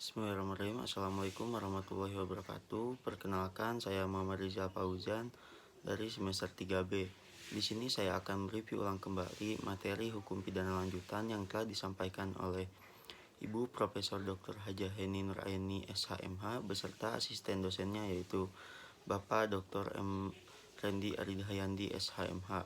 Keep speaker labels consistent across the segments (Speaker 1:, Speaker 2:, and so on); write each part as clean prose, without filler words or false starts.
Speaker 1: Bismillahirrahmanirrahim. Assalamualaikum warahmatullahi wabarakatuh. Perkenalkan, saya Muhammad Rizal Fauzan dari semester 3B. Di sini saya akan mereview ulang kembali materi hukum pidana lanjutan yang telah disampaikan oleh Ibu Profesor Dr. Hajah Heni Nuraini SHMH beserta asisten dosennya yaitu Bapak Dr. M. Rendi Aridhayandi SHMH.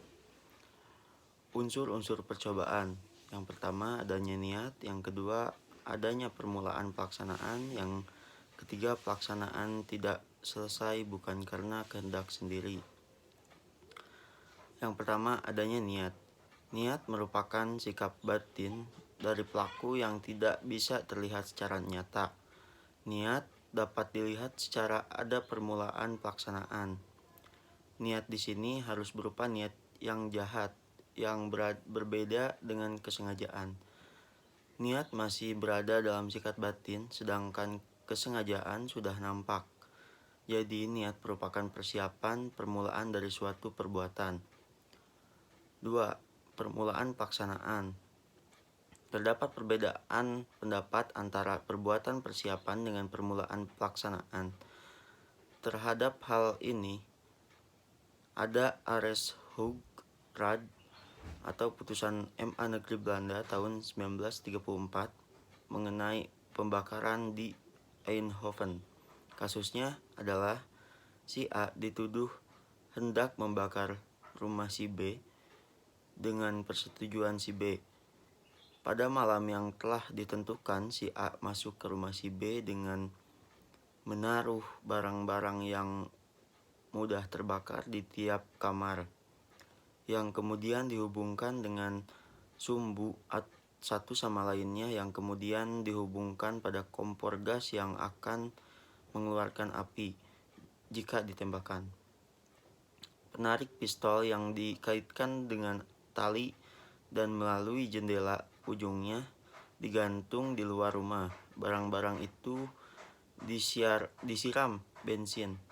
Speaker 1: Unsur-unsur percobaan. Yang pertama adanya niat, yang kedua adanya permulaan pelaksanaan, yang ketiga pelaksanaan tidak selesai bukan karena kehendak sendiri. Yang pertama adanya niat. Niat merupakan sikap batin dari pelaku yang tidak bisa terlihat secara nyata. Niat dapat dilihat secara ada permulaan pelaksanaan. Niat di sini harus berupa niat yang jahat, yang berbeda dengan kesengajaan. Niat masih berada dalam sikap batin, sedangkan kesengajaan sudah nampak. Jadi niat merupakan persiapan permulaan dari suatu perbuatan. 2. Permulaan pelaksanaan. Terdapat perbedaan pendapat antara perbuatan persiapan dengan permulaan pelaksanaan. Terhadap hal ini, ada Ares Hug Rad atau putusan MA Negeri Belanda tahun 1934 mengenai pembakaran di Eindhoven. Kasusnya adalah si A dituduh hendak membakar rumah si B dengan persetujuan si B. Pada malam yang telah ditentukan, si A masuk ke rumah si B dengan menaruh barang-barang yang mudah terbakar di tiap kamar, yang kemudian dihubungkan dengan sumbu satu sama lainnya, yang kemudian dihubungkan pada kompor gas yang akan mengeluarkan api jika ditembakkan. Penarik pistol yang dikaitkan dengan tali dan melalui jendela ujungnya digantung di luar rumah. Barang-barang itu disiram bensin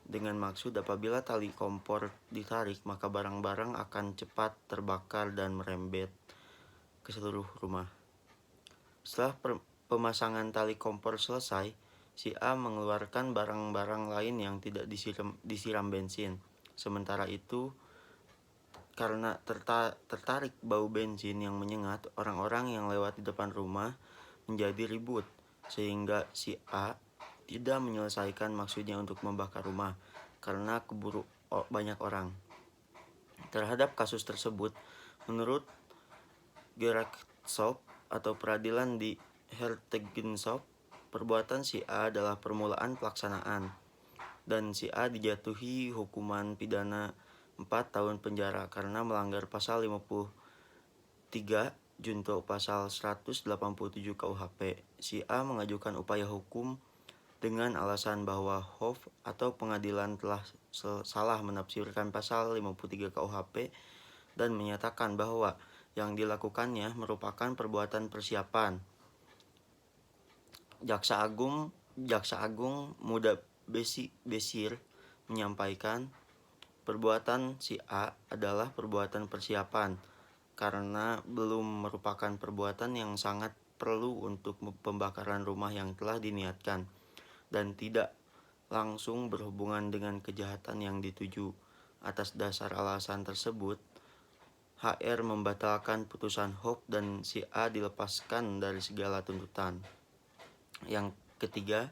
Speaker 1: dengan maksud apabila tali kompor ditarik maka barang-barang akan cepat terbakar dan merembet ke seluruh rumah. Setelah pemasangan tali kompor selesai, si A mengeluarkan barang-barang lain yang tidak disiram bensin. Sementara itu, karena tertarik bau bensin yang menyengat, orang-orang yang lewat di depan rumah menjadi ribut, sehingga si A tidak menyelesaikan maksudnya untuk membakar rumah karena keburu banyak orang. Terhadap kasus tersebut, menurut Gerechtshof atau peradilan di Hertogenshof, perbuatan si A adalah permulaan pelaksanaan, dan si A dijatuhi hukuman pidana 4 tahun penjara karena melanggar pasal 53 junto pasal 187 KUHP. Si A mengajukan upaya hukum dengan alasan bahwa Hof atau pengadilan telah salah menafsirkan pasal 53 KUHP dan menyatakan bahwa yang dilakukannya merupakan perbuatan persiapan. Jaksa Agung Muda Besir menyampaikan perbuatan si A adalah perbuatan persiapan karena belum merupakan perbuatan yang sangat perlu untuk pembakaran rumah yang telah diniatkan dan tidak langsung berhubungan dengan kejahatan yang dituju. Atas dasar alasan tersebut, HR membatalkan putusan Hof dan si A dilepaskan dari segala tuntutan. Yang ketiga,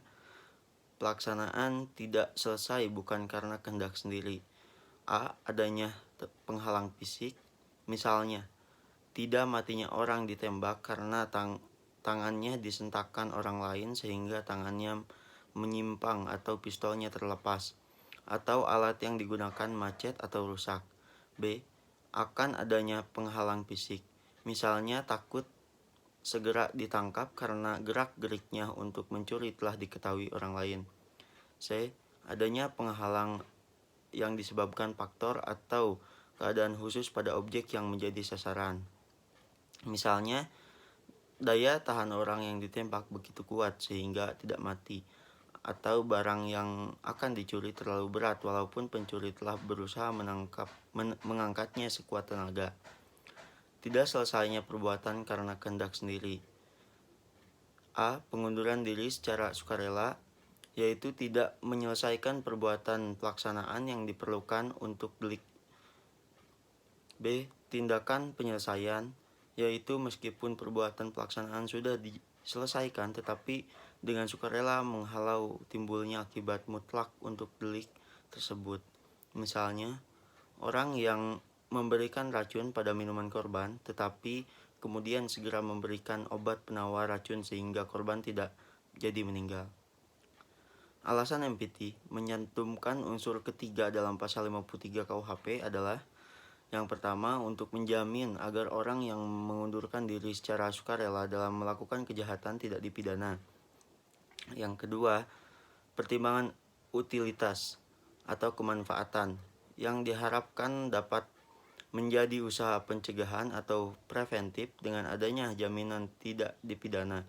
Speaker 1: pelaksanaan tidak selesai bukan karena kehendak sendiri. A. Adanya penghalang fisik. Misalnya, tidak matinya orang ditembak karena tangannya disentakkan orang lain sehingga tangannya menyimpang atau pistolnya terlepas, atau alat yang digunakan macet atau rusak. B. Akan adanya penghalang fisik. Misalnya takut segera ditangkap karena gerak-geriknya untuk mencuri telah diketahui orang lain. C. Adanya penghalang yang disebabkan faktor atau keadaan khusus pada objek yang menjadi sasaran. Misalnya, daya tahan orang yang ditembak begitu kuat sehingga tidak mati, atau barang yang akan dicuri terlalu berat walaupun pencuri telah berusaha mengangkatnya sekuat tenaga. Tidak selesainya perbuatan karena kehendak sendiri. A. Pengunduran diri secara sukarela, yaitu tidak menyelesaikan perbuatan pelaksanaan yang diperlukan untuk delik. B. Tindakan penyelesaian, yaitu meskipun perbuatan pelaksanaan sudah diselesaikan tetapi dengan sukarela menghalau timbulnya akibat mutlak untuk delik tersebut. Misalnya, orang yang memberikan racun pada minuman korban tetapi kemudian segera memberikan obat penawar racun sehingga korban tidak jadi meninggal. Alasan MPT menyantumkan unsur ketiga dalam pasal 53 KUHP adalah: yang pertama, untuk menjamin agar orang yang mengundurkan diri secara sukarela dalam melakukan kejahatan tidak dipidana. Yang kedua, pertimbangan utilitas atau kemanfaatan yang diharapkan dapat menjadi usaha pencegahan atau preventif dengan adanya jaminan tidak dipidana.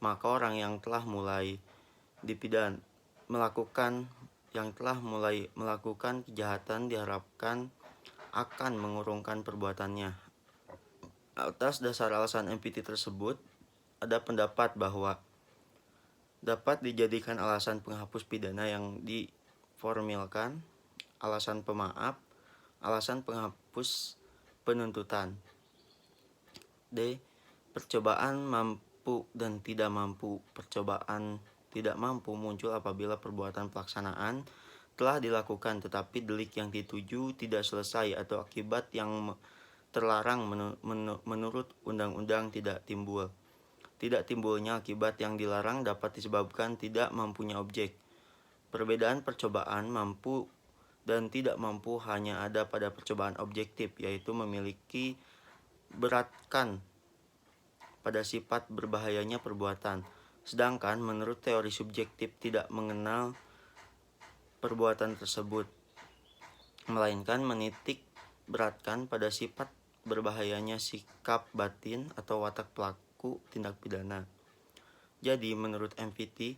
Speaker 1: Maka orang yang telah mulai melakukan kejahatan diharapkan akan mengurungkan perbuatannya. Atas dasar alasan MPT tersebut, ada pendapat bahwa dapat dijadikan alasan penghapus pidana yang diformilkan, alasan pemaaf, alasan penghapus penuntutan. D. Percobaan mampu dan tidak mampu. Percobaan tidak mampu muncul apabila perbuatan pelaksanaan telah dilakukan tetapi delik yang dituju tidak selesai atau akibat yang terlarang menurut undang-undang tidak timbul. Tidak timbulnya akibat yang dilarang dapat disebabkan tidak mampunya objek. Perbedaan percobaan mampu dan tidak mampu hanya ada pada percobaan objektif, yaitu memiliki beratkan pada sifat berbahayanya perbuatan. Sedangkan menurut teori subjektif tidak mengenal perbuatan tersebut, melainkan menitik beratkan pada sifat berbahayanya sikap batin atau watak pelaku tindak pidana. Jadi menurut MPT,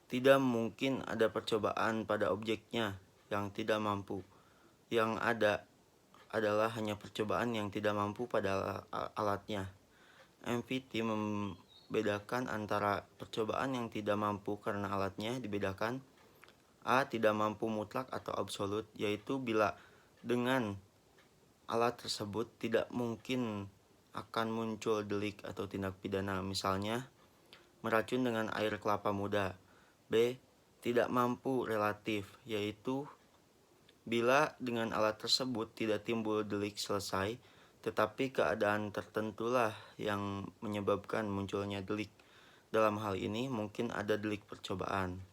Speaker 1: tidak mungkin ada percobaan pada objeknya yang tidak mampu. Yang ada adalah hanya percobaan yang tidak mampu pada alatnya. MPT membedakan antara percobaan yang tidak mampu karena alatnya dibedakan: A. Tidak mampu mutlak atau absolut, yaitu bila dengan alat tersebut tidak mungkin akan muncul delik atau tindak pidana, misalnya meracun dengan air kelapa muda. B. Tidak mampu relatif, yaitu bila dengan alat tersebut tidak timbul delik selesai, tetapi keadaan tertentulah yang menyebabkan munculnya delik. Dalam hal ini mungkin ada delik percobaan.